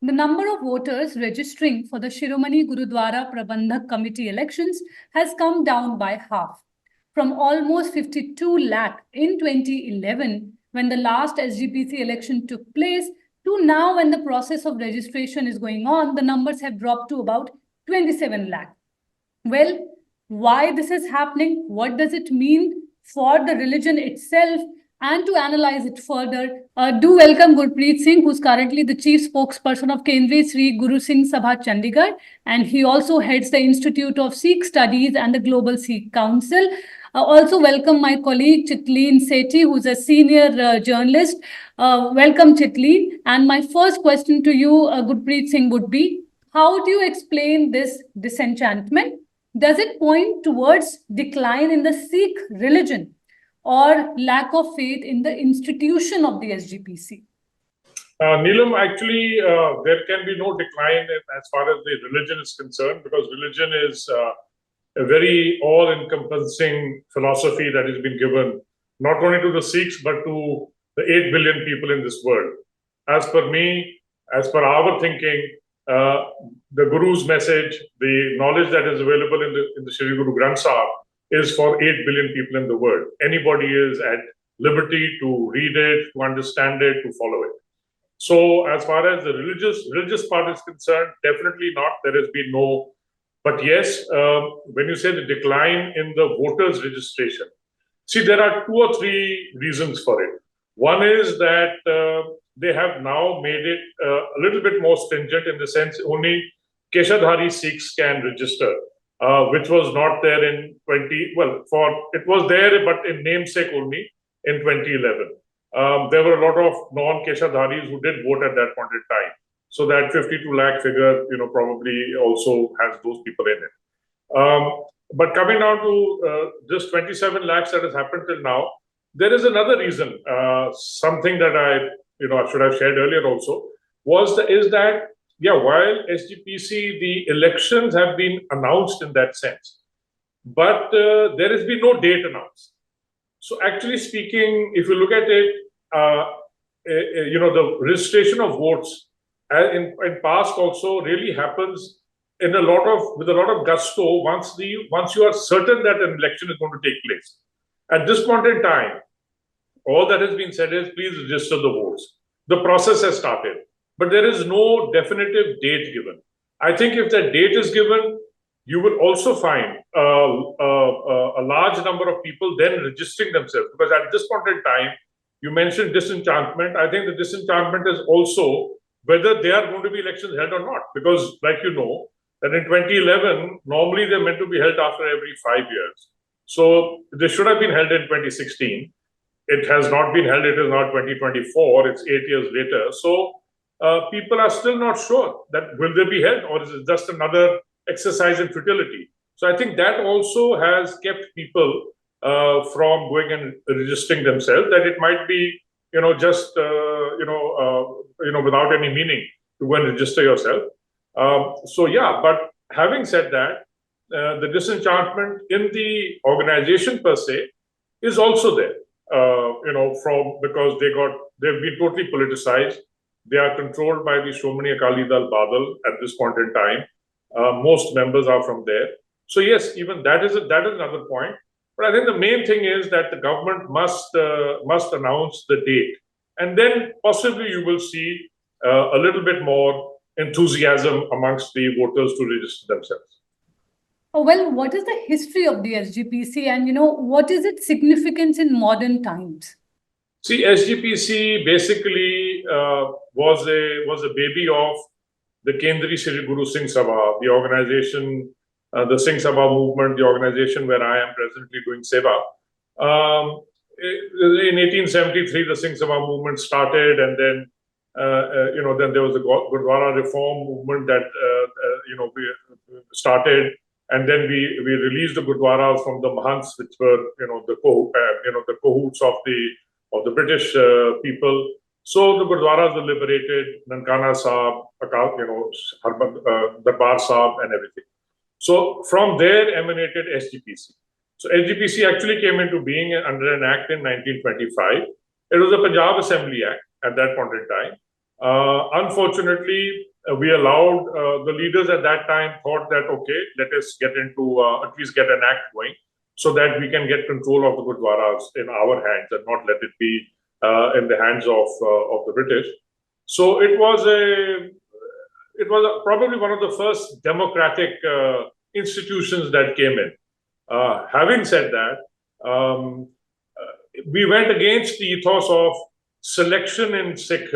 the number of voters registering for the Shiromani Gurudwara Parbandhak Committee elections has come down by half, from almost 52 lakh in 2011, when the last SGPC election took place, to now when the process of registration is going on, the numbers have dropped to about 27 lakh. Well, why this is happening? What does it mean for the religion itself? And to analyze it further, do welcome Gurpreet Singh, who's currently the chief spokesperson of Kendriya Sri Guru Singh Sabha Chandigarh, and he also heads the Institute of Sikh Studies and the Global Sikh Council. Also welcome my colleague Chitleen Sethi, who's a senior journalist. Welcome, Chitleen. And my first question to you, Gurpreet Singh, would be, how do you explain this disenchantment? Does it point towards decline in the Sikh religion, or lack of faith in the institution of the SGPC? Neelam, actually, there can be no decline as far as the religion is concerned, because religion is a very all-encompassing philosophy that has been given not only to the Sikhs, but to the 8 billion people in this world. As per me, as per our thinking, the Guru's message, the knowledge that is available in the Shri Guru Granth Sahib, is for 8 billion people in the world. Anybody is at liberty to read it, to understand it, to follow it. So as far as the religious part is concerned, definitely not. There has been no, but yes, when you say the decline in the voters registration, see, there are 2 or 3 reasons for it. One is that they have now made it a little bit more stringent, in the sense only Keshadhari Sikhs can register. Which was not there in it was there, but in namesake only in 2011. There were a lot of non-Keshadharis who did vote at that point in time. So that 52 lakh figure, probably also has those people in it. But coming down to just 27 lakhs that has happened till now, there is another reason, something that I should have shared earlier also, is that, yeah, while SGPC, the elections have been announced in that sense, but there has been no date announced. So actually speaking, if you look at it, the registration of votes in past also really happens with a lot of gusto once you are certain that an election is going to take place. At this point in time, all that has been said is, please register the votes. The process has started, but there is no definitive date given. I think if that date is given, you will also find a large number of people then registering themselves. Because at this point in time, you mentioned disenchantment. I think the disenchantment is also whether there are going to be elections held or not. Because like you know, that in 2011, normally they're meant to be held after every 5 years. So they should have been held in 2016. It has not been held. It is now 2024. It's 8 years later. So people are still not sure that will they be held, or is it just another exercise in futility. So I think that also has kept people from going and registering themselves, that it might be just without any meaning to go and register yourself. So yeah, but having said that, the disenchantment in the organization per se is also there. Because they've been totally politicized. They are controlled by the Shiromani Akali Dal Badal at this point in time. Most members are from there. So yes, even that is another point. But I think the main thing is that the government must announce the date, and then possibly you will see a little bit more enthusiasm amongst the voters to register themselves. Oh, well, what is the history of the SGPC, and what is its significance in modern times? See, SGPC basically was a baby of the Kendriya Sri Guru Singh Sabha, the organization, the Singh Sabha movement, the organization where I am presently doing Seva. In 1873, the Singh Sabha movement started, and then then there was the Gurudwara reform movement that we started. And then we released the Gurudwaras from the Mahants, which were the cahoots of the British people. So the Gurudwaras were liberated, Nankana Sahib, Darbar Sahib, and everything. So from there emanated SGPC. So SGPC actually came into being under an act in 1925. It was a Punjab Assembly Act at that point in time. Unfortunately, we allowed the leaders at that time thought that, okay, let us get into at least get an act going so that we can get control of the Gurdwaras in our hands and not let it be in the hands of the British. So it was probably one of the first democratic institutions that came in. Having said that, we went against the ethos of selection in Sikh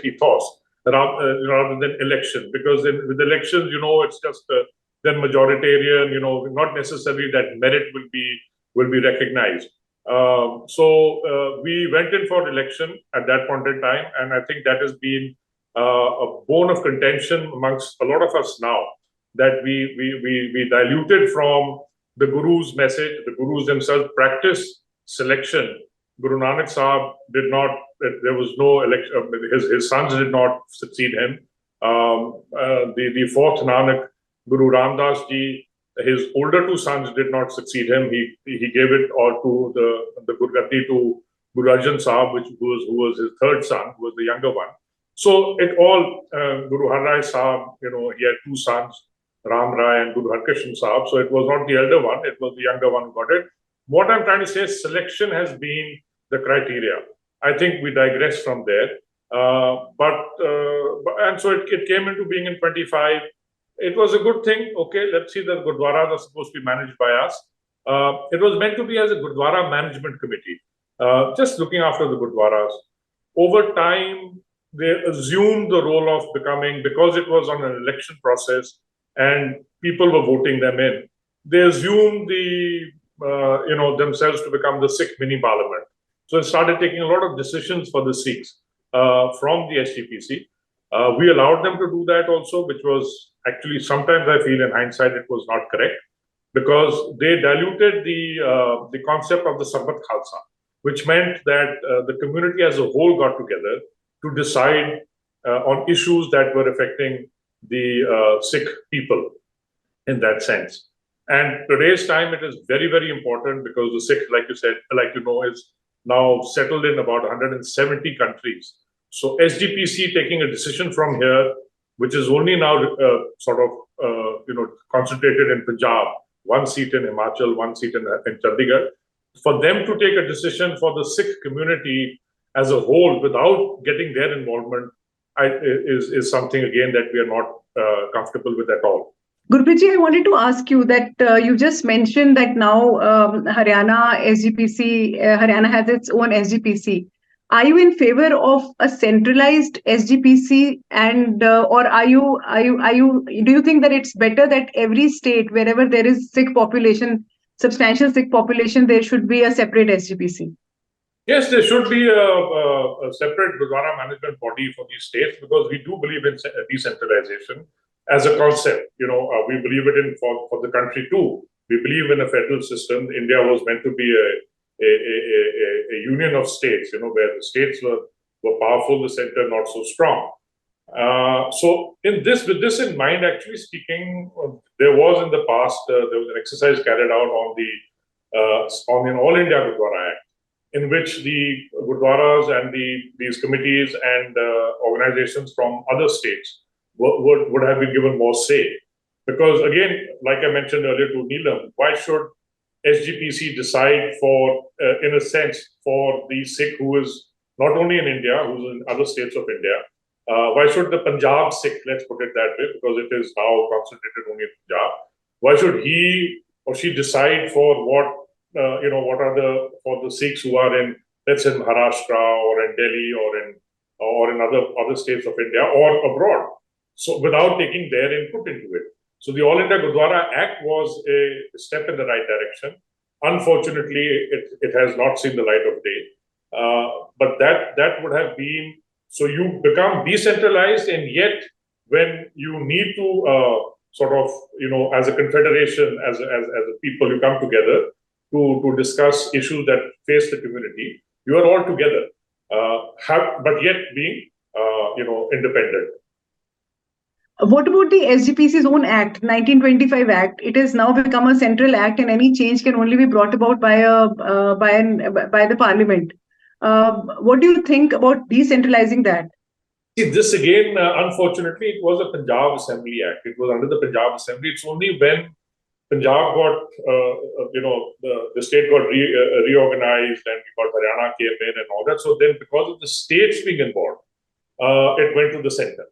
ethos rather than election, because with elections, it's just then majoritarian, not necessarily that merit will be recognized. So we went in for election at that point in time, and I think that has been a bone of contention amongst a lot of us now, that we diluted from the Guru's message. The Gurus themselves practiced selection. Guru Nanak Sahib did not, there was no election, his sons did not succeed him. The fourth Nanak, Guru Ramdas Ji, his older two sons did not succeed him. He gave it all to the Gurgati to Guru Arjan Sahib, who was his third son, who was the younger one. So it all, Guru Har Rai Sahib, he had two sons, Ram Rai and Guru Harkrishan Sahib. So it was not the elder one, it was the younger one who got it. What I'm trying to say is selection has been the criteria. I think we digress from there. And so it came into being in 25. It was a good thing. Okay, let's see, the Gurdwaras are supposed to be managed by us. It was meant to be as a Gurdwara Management Committee, just looking after the Gurdwaras. Over time, they assumed the role of becoming, because it was on an election process and people were voting them in, they assumed themselves to become the Sikh mini parliament. So it started taking a lot of decisions for the Sikhs from the SGPC. We allowed them to do that also, which was actually, sometimes I feel in hindsight it was not correct, because they diluted the concept of the Sarbat Khalsa, which meant that the community as a whole got together to decide on issues that were affecting the Sikh people in that sense. And today's time, it is very, very important, because the Sikh, like you said, is now settled in about 170 countries. So SGPC taking a decision from here, which is only now concentrated in Punjab, one seat in Himachal, one seat in Chandigarh, for them to take a decision for the Sikh community as a whole without getting their involvement is something, again, that we are not comfortable with at all. Gurpreet ji, I wanted to ask you that you just mentioned that now Haryana has its own SGPC. Are you in favor of a centralized SGPC, and or do you think that it's better that every state, wherever there is Sikh population, substantial Sikh population, there should be a separate SGPC? Yes, there should be a separate Gurdwara management body for these states, because we do believe in decentralization as a concept. We believe it in for the country too. We believe in a federal system. India was meant to be a union of states, where the states were powerful, the center not so strong. So with this in mind, actually speaking, there was in the past, there was an exercise carried out on an All India Gurdwara Act, in which the Gurdwaras and these committees and organizations from other states would have been given more say. Because again, like I mentioned earlier to Neelam, why should SGPC decide for, in a sense, for the Sikh who is not only in India, who's in other states of India? Why should the Punjab Sikh, let's put it that way, because it is now concentrated only in Punjab, why should he or she decide for what are for the Sikhs who are in, let's say, Maharashtra or in Delhi or in other states of India or abroad? So without taking their input into it. So the All India Gurdwara Act was a step in the right direction. Unfortunately, it has not seen the light of day. But that would have been, so you become decentralized, and yet when you need to as a confederation, as a people, you come together to discuss issues that face the community. You are all together, but yet being independent. What about the SGPC's own act, 1925 Act? It has now become a central act, and any change can only be brought about by the Parliament. What do you think about decentralizing that? See, this again, unfortunately, it was a Punjab Assembly Act. It was under the Punjab Assembly. It's only when Punjab got, the state got reorganized and we got Haryana came in and all that. So then because of the states being involved, it went to the center.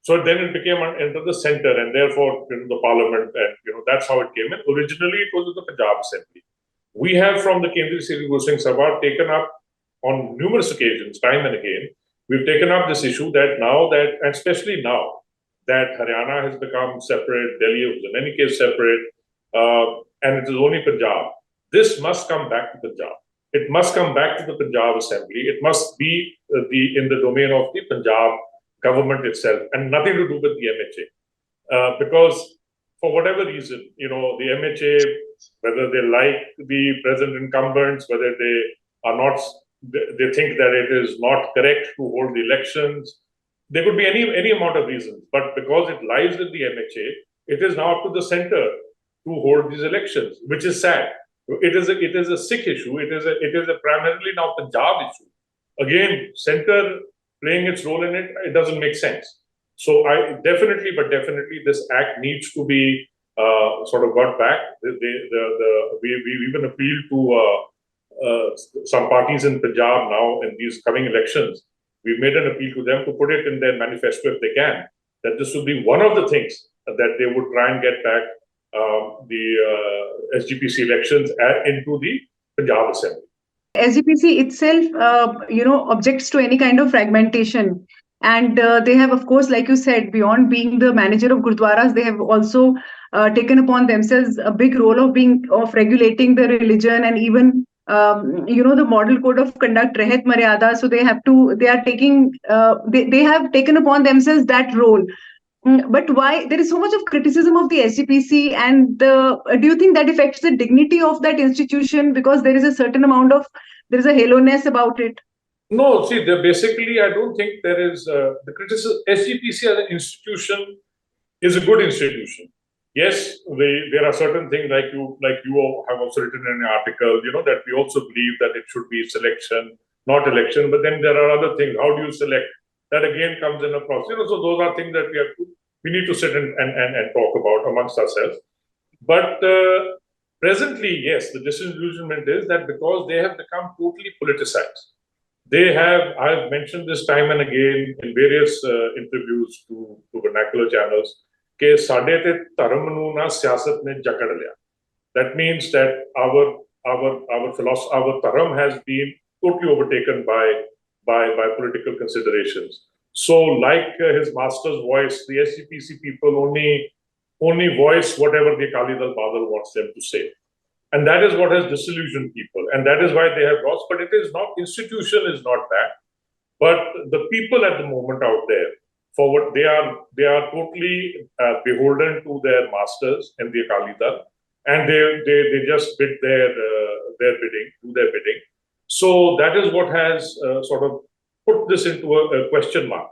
So then it became into the center and therefore the parliament and that's how it came in. Originally, it was the Punjab Assembly. We have from the Kendriya Sri Guru Singh Sabha taken up on numerous occasions, time and again, we've taken up this issue that now that, and especially now, that Haryana has become separate, Delhi was in any case separate, and it is only Punjab. This must come back to Punjab. It must come back to the Punjab Assembly. It must be in the domain of the Punjab government itself, and nothing to do with the MHA. Because for whatever reason, the MHA, whether they like the present incumbents, whether they are not, they think that it is not correct to hold the elections. There could be any amount of reasons, but because it lies with the MHA, it is now up to the center to hold these elections, which is sad. It is a Sikh issue. It is a primarily now Punjab issue. Again, center playing its role in it, it doesn't make sense. So definitely, this act needs to be sort of got back. We even appealed to some parties in Punjab now in these coming elections. We've made an appeal to them to put it in their manifesto if they can, that this would be one of the things that they would try and get back the SGPC elections into the Punjab Assembly. SGPC itself, objects to any kind of fragmentation. And they have, of course, like you said, beyond being the manager of Gurudwaras, they have also taken upon themselves a big role of regulating the religion and even the model code of conduct, Rehat Maryada. So they have taken upon themselves that role. But why there is so much of criticism of the SGPC, and do you think that affects the dignity of that institution because there is a certain amount of a halo-ness about it? No, see, basically, I don't think there is the criticism. SGPC as an institution is a good institution. Yes, there are certain things like you have also written in an article, that we also believe that it should be selection, not election. But then there are other things. How do you select? That again comes in a process. So those are things that we need to sit and talk about amongst ourselves. But presently, yes, the disillusionment is that because they have become totally politicized. I have mentioned this time and again in various interviews to vernacular channels, कि साडे ते धर्म नू ना सियासत ने जकड़ लिया. That means that our philosophy, our dharm has been totally overtaken by political considerations. So, like his master's voice, the SGPC people only voice whatever the Akali Dal Badal wants them to say. And that is what has disillusioned people. And that is why they have lost. But it is not, institution is not that. But the people at the moment out there, for what they are totally beholden to their masters in the Akali Dal. And they just bid their bidding. So that is what has sort of put this into a question mark.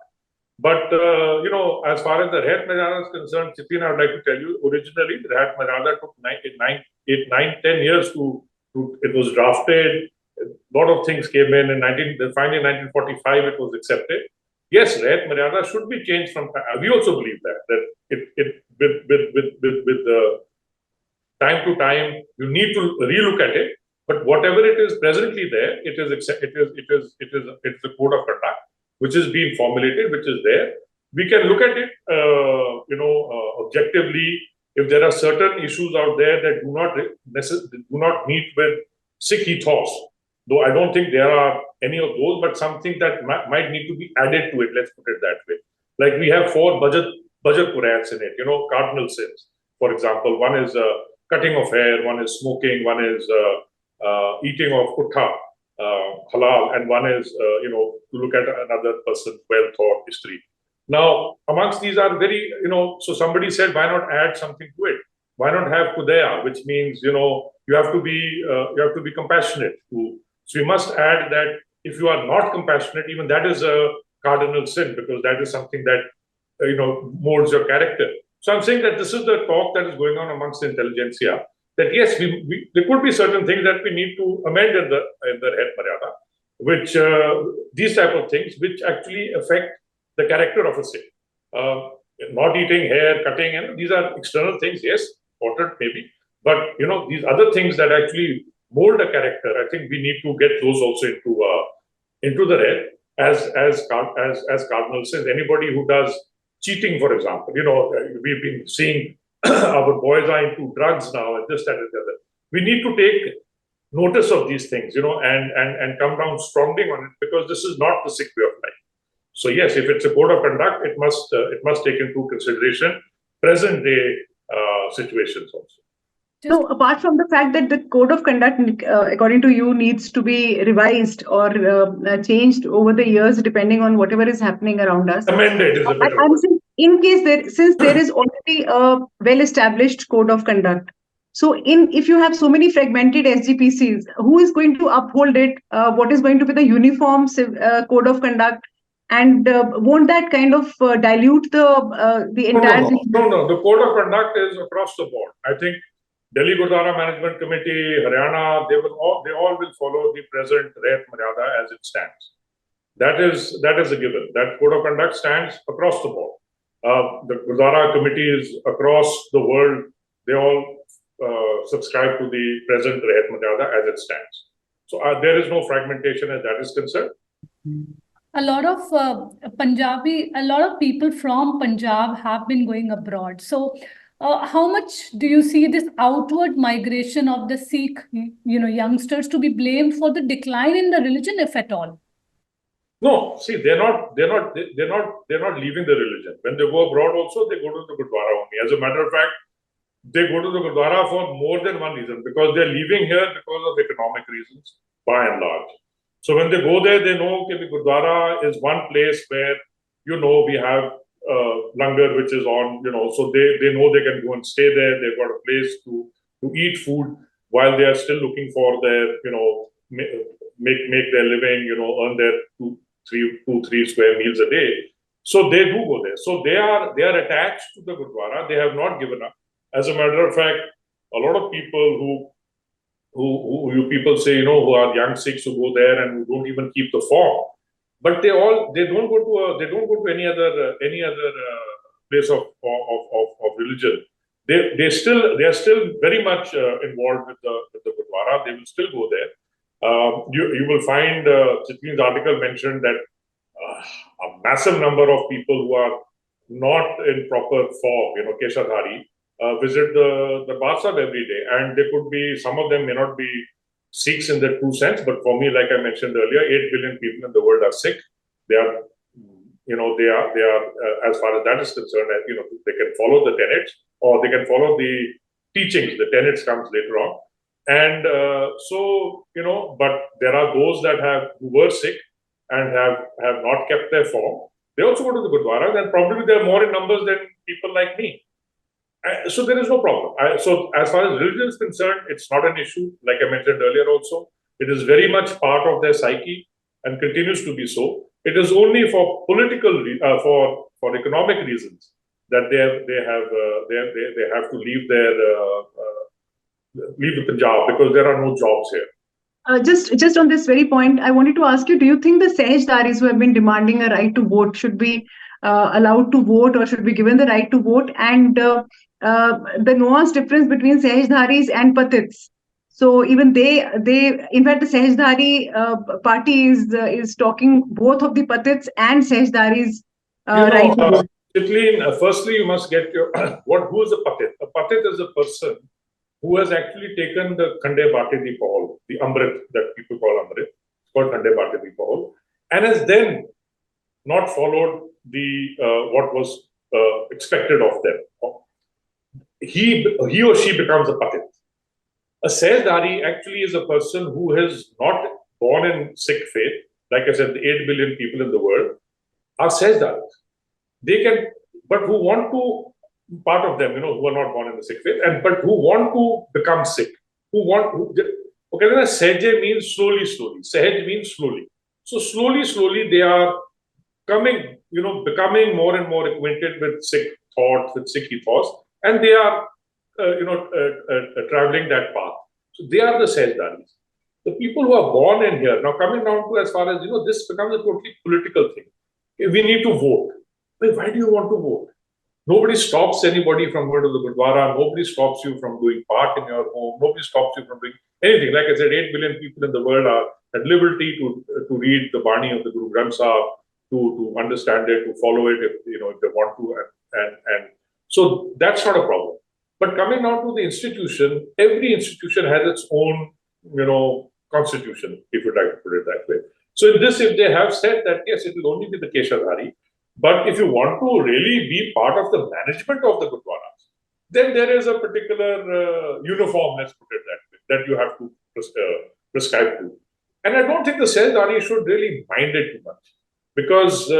But, as far as the Rehat Maryada is concerned, Chitleen, I would like to tell you, originally, the Rehat Maryada took 10 years it was drafted. A lot of things came in finally in 1945, it was accepted. Yes, Rehat Maryada should be changed from, we also believe that with the time to time, you need to relook at it. But whatever it is presently there, it is a code of conduct which is being formulated, which is there. We can look at it, objectively. If there are certain issues out there that do not meet with Sikh ethos, though I don't think there are any of those, but something that might need to be added to it. Let's put it that way. Like we have 4 budget purayats in it. Cardinal sins, for example. One is cutting of hair, one is smoking, one is eating of kutha, halal, and one is, to look at another person's wealth or history. Now, amongst these are very, so somebody said, why not add something to it? Why not have kudaya, which means, you have to be compassionate. So you must add that if you are not compassionate, even that is a cardinal sin, because that is something that, molds your character. So I'm saying that this is the talk that is going on amongst the intelligentsia, that yes, there could be certain things that we need to amend in the Rehat Maryada, which these type of things, which actually affect the character of a Sikh. Not eating, hair, cutting, and these are external things, yes, important maybe. But, these other things that actually mold a character, I think we need to get those also into the red as cardinal sins. Anybody who does cheating, for example, we've been seeing our boys are into drugs now and this, that, and the other. We need to take notice of these things, and come down strongly on it, because this is not the Sikh way of life. So yes, if it's a code of conduct, it must take into consideration present day situations also. So apart from the fact that the code of conduct, according to you, needs to be revised or changed over the years, depending on whatever is happening around us. Amended is a better I'm word. saying, in case since there is already a well-established code of conduct, so if you have so many fragmented SGPCs, who is going to uphold it? What is going to be the uniform code of conduct? And won't that kind of dilute the entire? No. The code of conduct is across the board. I think Delhi Gurudwara Management Committee, Haryana, they all will follow the present Rahat Maryada as it stands. That is a given. That code of conduct stands across the board. The Gurudwara committees across the world, they all subscribe to the present Rahat Maryada as it stands. So there is no fragmentation as that is concerned. A lot of people from Punjab have been going abroad. So how much do you see this outward migration of the Sikh, youngsters to be blamed for the decline in the religion, if at all? No, see, they're not leaving the religion. When they go abroad also, they go to the Gurudwara only. As a matter of fact, they go to the Gurudwara for more than one reason, because they're leaving here because of economic reasons, by and large. So when they go there, they know that the Gurudwara is one place where, we have langar which is on, so they know they can go and stay there. They've got a place to eat food while they are still looking for their, make their living, earn their two, three square meals a day. So they do go there. So they are attached to the Gurudwara. They have not given up. As a matter of fact, a lot of people who you people say, who are young Sikhs who go there and who don't even keep the form, but they don't go to any other place of religion. They are still very much involved with the Gurudwara. They will still go there. You will find Chitleen's article mentioned that a massive number of people who are not in proper form, Keshadhari, visit the Darbar Sahib every day, and they could be, some of them may not be Sikhs in the true sense, but for me, like I mentioned earlier, 8 billion people in the world are Sikh. They are, as far as that is concerned, they can follow the tenets, or they can follow the teachings. The tenets comes later on, and but there are those who were Sikh and have not kept their form. They also go to the Gurudwara, and probably they are more in numbers than people like me. So there is no problem. So as far as religion is concerned, it's not an issue. Like I mentioned earlier also, it is very much part of their psyche and continues to be so. It is only for political, for economic reasons that they have to leave the Punjab, because there are no jobs here. Just on this very point, I wanted to ask you, do you think the Sahajdaris who have been demanding a right to vote should be allowed to vote, or should be given the right to vote? And the nuanced difference between Sahajdharis and Patits. So even they, in fact, the Sahajdhari party is talking both of the Patits and Sahajdharis right to vote. Chitleen, firstly, you must get who is a Patit? A Patit is a person who has actually taken the Khande Bate Di Pahal, the Amrit that people call Amrit, it's called Khande Bate Di Pahal, and has then not followed the what was expected of them. He or she becomes a Patit. A Sahajdhari actually is a person who is not born in Sikh faith. Like I said, the 8 billion people in the world are Sahajdharis. They can, but who want to, part of them, who are not born in the Sikh faith, but who want to become Sikh. Okay, then Sahaj means slowly. Sahaj means slowly. So slowly they are becoming more and more acquainted with Sikh thoughts, with Sikh ethos, and they are, traveling that path. So they are the Sahajdaris. The people who are born in here, now coming down to as far as, this becomes a totally political thing. we need to vote. Well, why do you want to vote? Nobody stops anybody from going to the Gurudwara. Nobody stops you from doing part in your home. Nobody stops you from doing anything. Like I said, 8 billion people in the world are at liberty to read the Bani of the Guru Granth Sahib, to understand it, to follow it if they want to, and so that's not a problem. But coming now to the institution, every institution has its own constitution, if you'd like to put it that way. So in this, if they have said that yes, it will only be the Keshadhari, but if you want to really be part of the management of the Gurudwaras, then there is a particular uniform, let's put it that way, that you have to prescribe to. And I don't think the Sehzdari should really mind it too much, because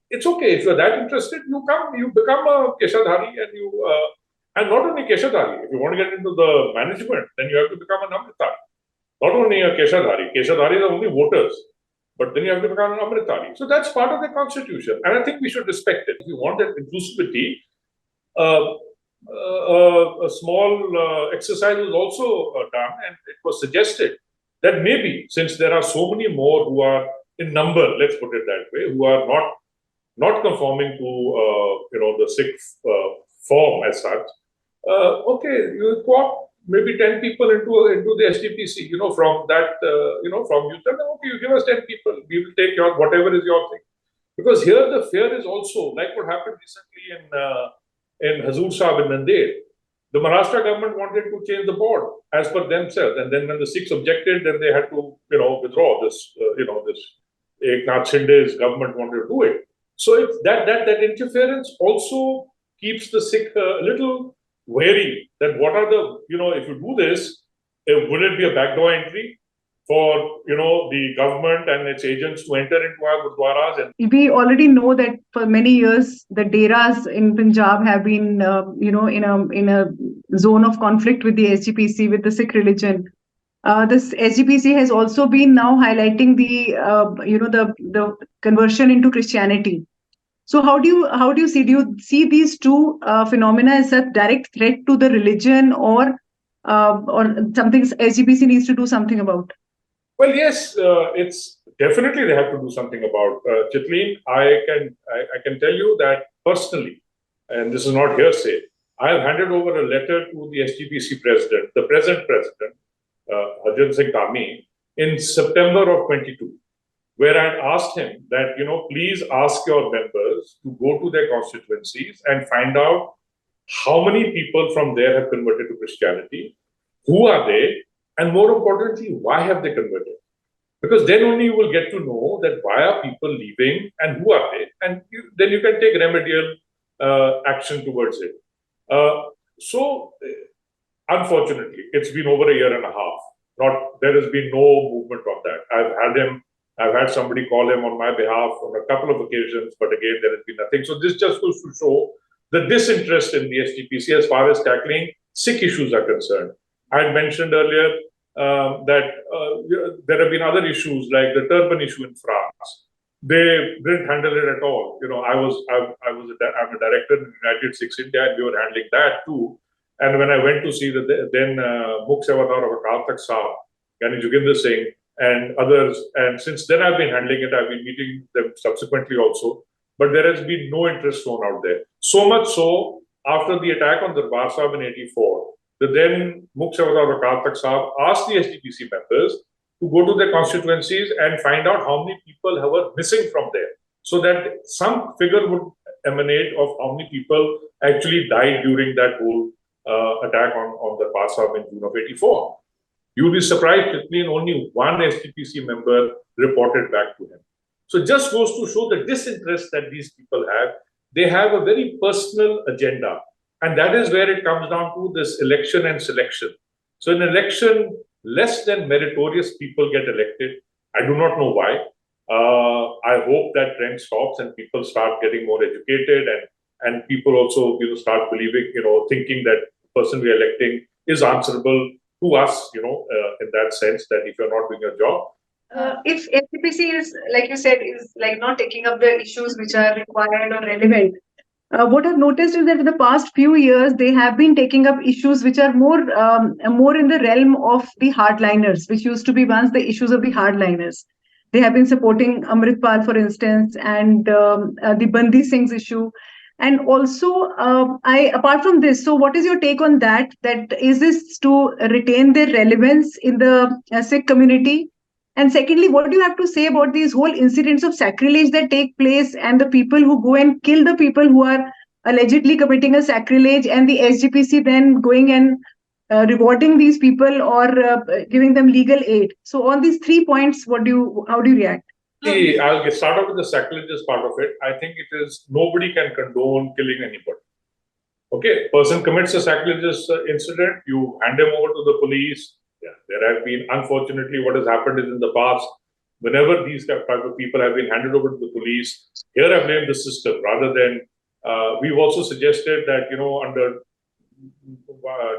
it's okay if you're that interested. You become a Keshadhari, and not only Keshadhari. If you want to get into the management, then you have to become an Amritari. Not only a Keshadhari. Keshadharis are only voters. But then you have to become an Amritari. So that's part of the constitution. And I think we should respect it. If you want that inclusivity, a small exercise was also done, and it was suggested that maybe, since there are so many more who are in number, let's put it that way, who are not conforming to the Sikh form as such, okay, you co-opt maybe 10 people into the SGPC, from that, from you tell them, okay, you give us 10 people, we will take your, whatever is your thing. Because here the fear is also, like what happened recently in Hazur Sahib in Nanded. The Maharashtra government wanted to change the board as per themselves. And then when the Sikhs objected, then they had to, withdraw this, this Eknath Shinde's government wanted to do it. So if that interference also keeps the Sikh a little wary that what are the, if you do this, will it be a backdoor entry for, the government and its agents to enter into our Gurudwaras? And we already know that for many years, the deras in Punjab have been, in a zone of conflict with the SGPC, with the Sikh religion. This SGPC has also been now highlighting the conversion into Christianity. So how do you see these two phenomena as a direct threat to the religion, or something SGPC needs to do something about? Well, yes, it's definitely they have to do something about. Chitleen, I can tell you that personally, and this is not hearsay, I have handed over a letter to the SGPC president, the present president, Harjan Singh Dhami, in September of 22. Where I had asked him that, please ask your members to go to their constituencies and find out how many people from there have converted to Christianity, who are they, and more importantly, why have they converted? Because then only you will get to know that why are people leaving and who are they, and then you can take remedial action towards it. So, unfortunately, it's been over a year and a half. There has been no movement on that. I've had somebody call him on my behalf on a couple of occasions, but again, there has been nothing. So this just goes to show the disinterest in the SGPC as far as tackling Sikh issues are concerned. I had mentioned earlier that there have been other issues like the turban issue in France. They didn't handle it at all. I'm a director in United Sikhs India, and we were handling that too. And when I went to see the then Mukh Sevadar of Akal Takht Sahib, Yani Joginder Singh, and others, and since then I've been handling it. I've been meeting them subsequently also, but there has been no interest shown out there. So much so, after the attack on Darbar Sahib in 84, the then Mukh Sevadar Akal Takht Sahib asked the SGPC members to go to their constituencies and find out how many people were missing from there, so that some figure would emanate of how many people actually died during that whole attack on Darbar Sahib in June of 84. You'll be surprised, Chitleen, only one SGPC member reported back to him. So it just goes to show the disinterest that these people have. They have a very personal agenda. And that is where it comes down to this election and selection. So in election, less than meritorious people get elected. I do not know why. I hope that trend stops and people start getting more educated, and people also start believing, thinking that the person we are electing is answerable to us, in that sense, that if you're not doing your job. If SGPC is, like you said, is like not taking up the issues which are required or relevant, what I've noticed is that in the past few years, they have been taking up issues which are more in the realm of the hardliners, which used to be once the issues of the hardliners. They have been supporting Amritpal, for instance, and the Bandi Singh's issue. And also, apart from this, so what is your take on that? That is this to retain their relevance in the Sikh community? And secondly, what do you have to say about these whole incidents of sacrilege that take place and the people who go and kill the people who are allegedly committing a sacrilege, and the SGPC then going and rewarding these people or giving them legal aid? So on these 3 points, how do you react? See, I'll start off with the sacrilegious part of it. I think it is nobody can condone killing anybody. Okay, person commits a sacrilegious incident, you hand him over to the police. Yeah, there have been, unfortunately, what has happened is in the past, whenever these type of people have been handed over to the police, here I blame the system rather than, we've also suggested that, under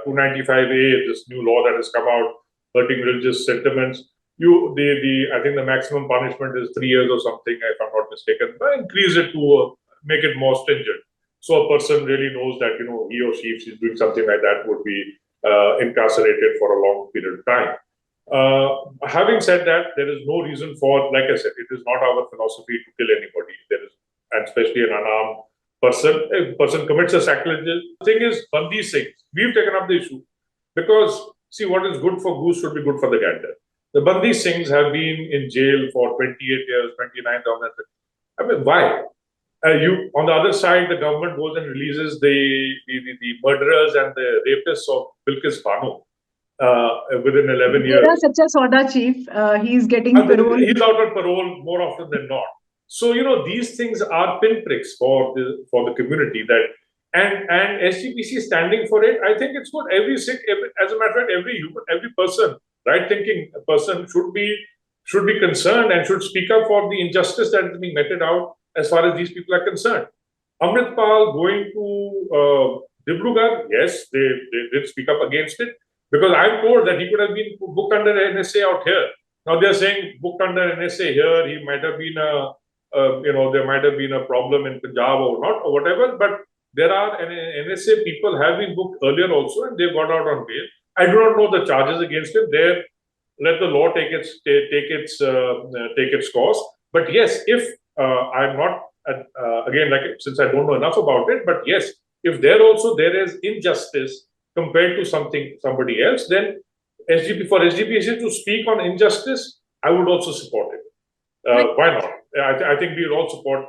295A, this new law that has come out, hurting religious sentiments, I think the maximum punishment is 3 years or something, if I'm not mistaken, but increase it to make it more stringent. So a person really knows that, he or she, if she's doing something like that, would be incarcerated for a long period of time. Having said that, there is no reason for, like I said, it is not our philosophy to kill anybody. There is, and especially an unarmed person. If a person commits a sacrilege, the thing is, Bandi Singhs, we've taken up the issue because, see, what is good for goose should be good for the gander. The Bandi Singhs have been in jail for 28 years, 29 down. I mean, why? On the other side, the government goes and releases the murderers and the rapists of Bilkis Bano within 11 years. Such a Soda chief, he's getting parole. He's out on parole more often than not. So these things are pinpricks for the community. That and SGPC standing for it. I think it's good. Every Sikh, as a matter of fact, every human, every person, right-thinking person should be concerned and should speak up for the injustice that is being meted out as far as these people are concerned. Amritpal going to Dibrugarh, yes, they did speak up against it, because I'm told that he could have been booked under NSA out here. Now they're saying booked under NSA here, he might have been there might have been a problem in Punjab or not, or whatever, but there are NSA people have been booked earlier also, and they got out on bail. I do not know the charges against him. There, let the law take its course. But yes, if I'm not again, since I don't know enough about it, but yes, if there is injustice compared to somebody else, then for SGPC to speak on injustice, I would also support it. Why not? I think we will all support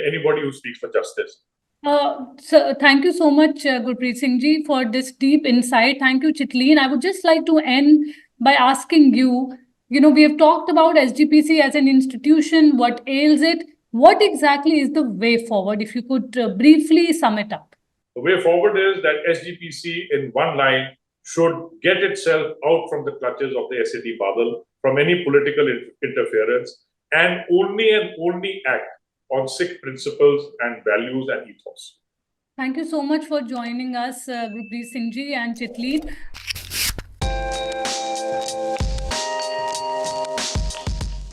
anybody who speaks for justice. So thank you so much, Gurpreet Singh ji, for this deep insight. Thank you, Chitleen. I would just like to end by asking you, we have talked about SGPC as an institution, what ails it. What exactly is the way forward? If you could briefly sum it up. The way forward is that SGPC, in one line, should get itself out from the clutches of the SAD bubble, from any political interference, and only act on Sikh principles and values and ethos. Thank you so much for joining us, Gurpreet Singh ji and Chitleen.